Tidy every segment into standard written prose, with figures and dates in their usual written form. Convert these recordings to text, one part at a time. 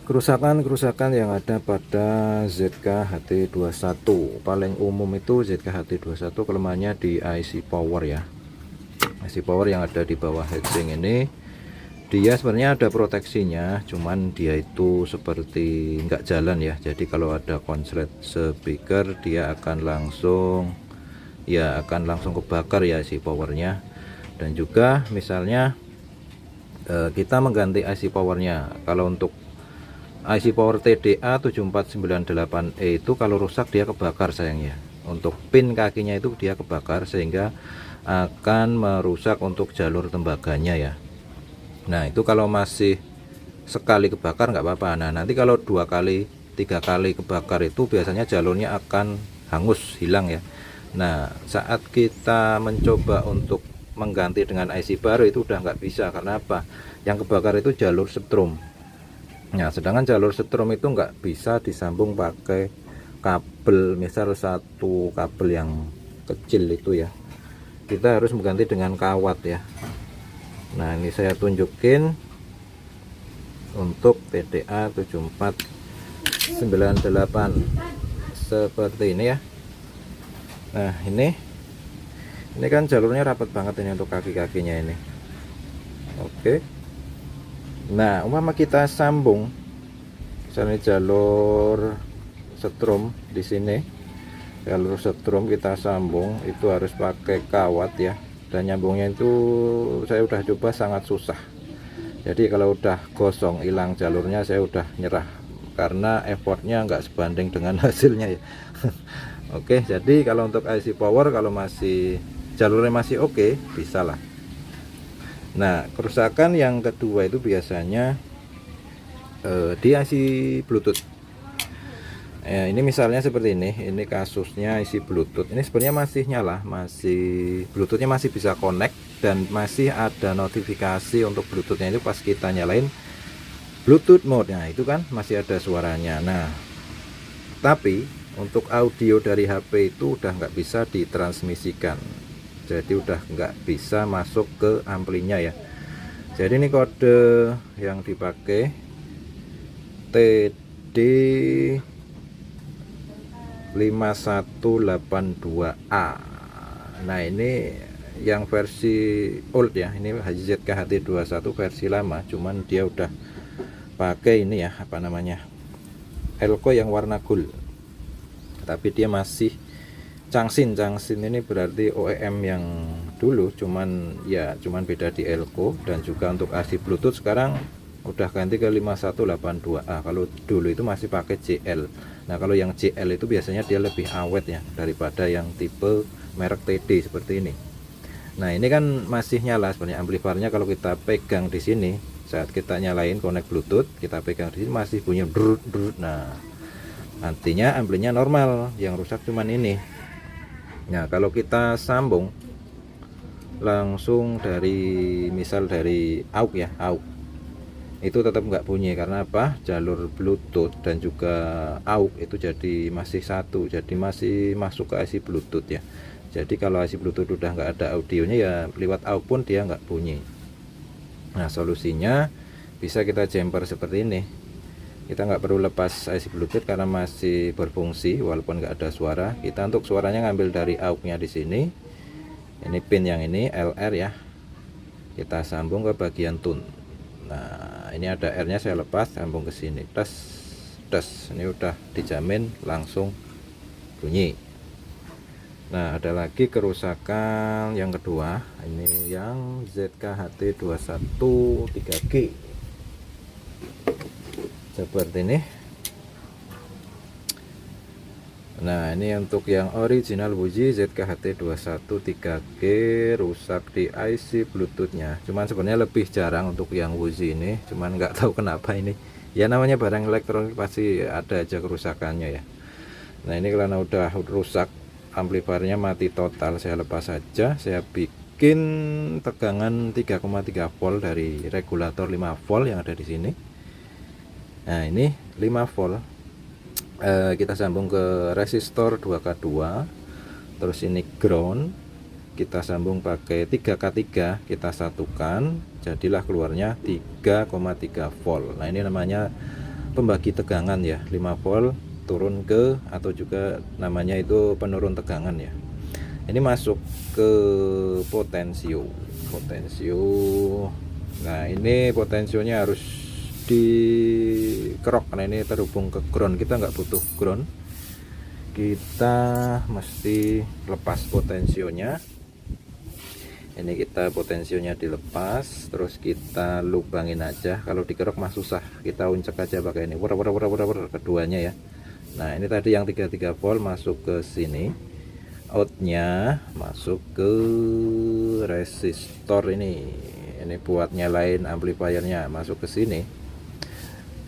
Kerusakan yang ada pada ZK-HT21 paling umum itu ZK-HT21 kelemahannya di IC power ya. IC power yang ada di bawah heatsink ini, dia sebenarnya ada proteksinya, cuman dia itu seperti nggak jalan ya. Jadi kalau ada konslet speaker dia akan langsung kebakar ya IC powernya. Dan juga misalnya kita mengganti IC powernya, kalau untuk IC power TDA 7498E itu kalau rusak dia kebakar sayangnya. Untuk pin kakinya itu dia kebakar sehingga akan merusak untuk jalur tembaganya ya. Nah itu kalau masih sekali kebakar nggak apa-apa. Nah nanti kalau 2 kali 3 kali kebakar itu biasanya jalurnya akan hangus, hilang ya. Nah saat kita mencoba untuk mengganti dengan IC baru itu udah nggak bisa. Karena apa? Yang kebakar itu jalur setrum. Nah sedangkan jalur setrum itu nggak bisa disambung pakai kabel, misal satu kabel yang kecil itu ya, kita harus mengganti dengan kawat ya. Nah ini saya tunjukin untuk TDA 7498 seperti ini ya. Nah ini kan jalurnya rapat banget ini untuk kaki-kakinya ini. Oke. Nah umpama kita sambung misalnya jalur setrum di sini, jalur setrum kita sambung itu harus pakai kawat ya, dan nyambungnya itu saya udah coba sangat susah. Jadi kalau udah gosong hilang jalurnya saya udah nyerah karena effortnya nggak sebanding dengan hasilnya ya. Oke, jadi kalau untuk IC power kalau masih jalurnya masih oke, bisa lah. Nah kerusakan yang kedua itu biasanya di IC Bluetooth. Ini misalnya seperti ini kasusnya IC Bluetooth. Ini sebenarnya masih nyala, Bluetoothnya masih bisa connect dan masih ada notifikasi untuk Bluetoothnya itu pas kita nyalain Bluetooth mode. Nah itu kan masih ada suaranya. Nah tapi untuk audio dari HP itu udah nggak bisa ditransmisikan, jadi udah nggak bisa masuk ke amplinya ya. Jadi ini kode yang dipakai TD 5182A. Nah ini yang versi old ya, ini ZK-HT21 versi lama, cuman dia udah pakai ini ya, apa namanya, elko yang warna gold, tapi dia masih Changsin ini berarti OEM yang dulu, cuman beda di elko. Dan juga untuk IC Bluetooth sekarang udah ganti ke 5182A. Kalau dulu itu masih pakai JL. Nah kalau yang JL itu biasanya dia lebih awet ya daripada yang tipe merek TD seperti ini. Nah ini kan masih nyala sebenarnya amplifiernya. Kalau kita pegang di sini saat kita nyalain connect Bluetooth, kita pegang di sini masih bunyi drut drut. Nah artinya amplinya normal, yang rusak cuman ini. Nah kalau kita sambung langsung dari misal dari AUX ya, AUX itu tetap nggak bunyi. Karena apa? Jalur Bluetooth dan juga AUX itu jadi masih satu, jadi masih masuk ke IC Bluetooth ya. Jadi kalau IC Bluetooth udah nggak ada audionya ya, lewat AUX pun dia nggak bunyi. Nah solusinya bisa kita jumper seperti ini. Kita nggak perlu lepas IC Bluetooth karena masih berfungsi walaupun nggak ada suara. Kita untuk suaranya ngambil dari AUX-nya di sini. Ini pin yang ini LR ya. Kita sambung ke bagian tune. Nah, ini ada R-nya saya lepas, sambung ke sini. Tes. Ini udah dijamin langsung bunyi. Nah, ada lagi kerusakan yang kedua. Ini yang ZK-HT21 3G. Seperti ini. Nah ini untuk yang original Wuji ZK-HT21 3G rusak di IC Bluetoothnya. Cuman sebenarnya lebih jarang untuk yang Wuji ini, cuman nggak tahu kenapa ini ya, namanya barang elektronik pasti ada aja kerusakannya ya. Nah ini karena udah rusak, amplifiernya mati total, saya lepas saja. Saya bikin tegangan 3,3 volt dari regulator 5 volt yang ada di sini. Nah ini 5 volt, kita sambung ke resistor 2K2, terus ini ground, kita sambung pakai 3K3, kita satukan, jadilah keluarnya 3,3 volt. Nah ini namanya pembagi tegangan ya, 5 volt turun ke, atau juga namanya itu penurun tegangan ya. Ini masuk ke potensio. Nah ini potensionya harus dikerok karena ini terhubung ke ground, kita nggak butuh ground, kita mesti lepas potensionya. Ini kita potensionya dilepas, terus kita lubangin aja. Kalau dikerok mah susah, kita uncek aja pakai ini keduanya ya. Nah ini tadi yang 33 volt masuk ke sini, outnya masuk ke resistor ini buat nyalain amplifiernya, masuk ke sini,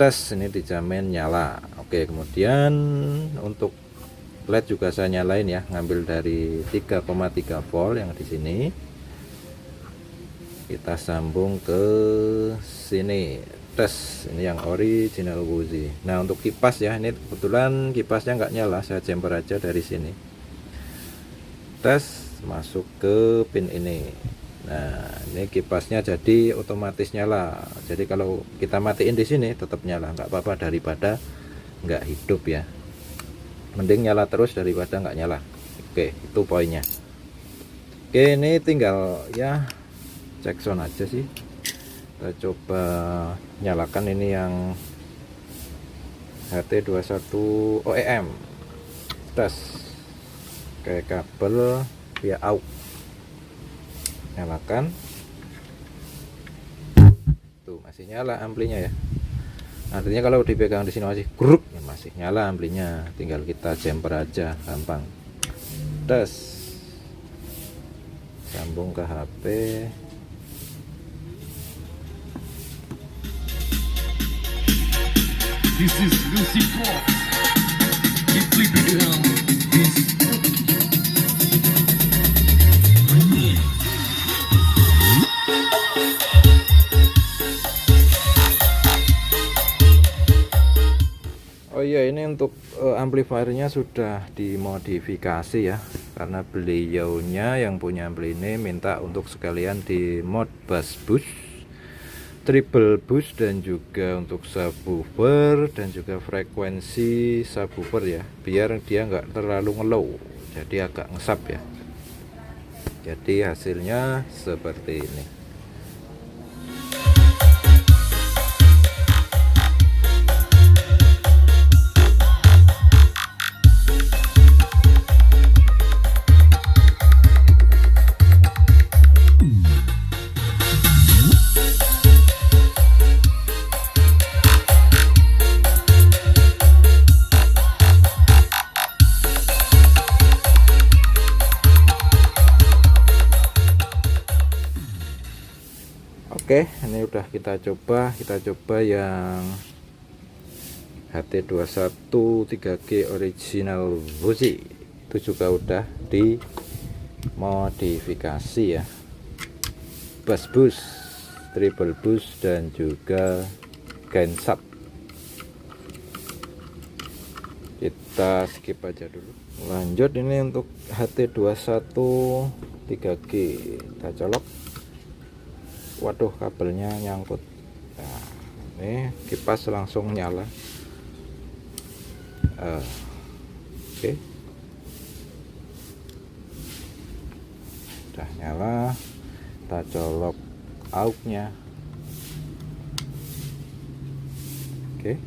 tes, ini dijamin nyala. Oke, kemudian untuk LED juga saya nyalain ya, ngambil dari 3,3 volt yang di sini, kita sambung ke sini, tes, ini yang original Wuxi. Nah untuk kipas ya, ini kebetulan kipasnya nggak nyala, saya jumper aja dari sini, tes, masuk ke pin ini. Nah ini kipasnya jadi otomatis nyala, jadi kalau kita matiin di sini tetap nyala, nggak apa-apa daripada nggak hidup ya, mending nyala terus daripada nggak nyala. Oke, itu poinnya. Oke, ini tinggal ya cek sound aja sih. Kita coba nyalakan ini yang HT21 OEM, tes, kayak kabel via AUX, nyalakan. Tuh masih nyala amplinya ya, artinya kalau dipegang di sini masih gruk ya, masih nyala amplinya, tinggal kita jumper aja, gampang. Tes, sambung ke HP. This is Lucy Fox. Deeply begun. This. Oh iya, ini untuk amplifiernya sudah dimodifikasi ya, karena beliaunya yang punya ampli ini minta untuk sekalian di mod bass boost, triple boost, dan juga untuk subwoofer dan juga frekuensi subwoofer ya, biar dia nggak terlalu ngelow, jadi agak ngesap ya. Jadi hasilnya seperti ini. Oke, ini udah kita coba yang HT21 3G original Wuxi. Itu juga udah dimodifikasi ya, bass boost, triple boost, dan juga gain sub. Kita skip aja dulu, lanjut. Ini untuk HT21 3G, kita colok. Waduh, kabelnya nyangkut. Nah, ini kipas langsung nyala. Oke, udah nyala. Kita colok AUX-nya. Oke.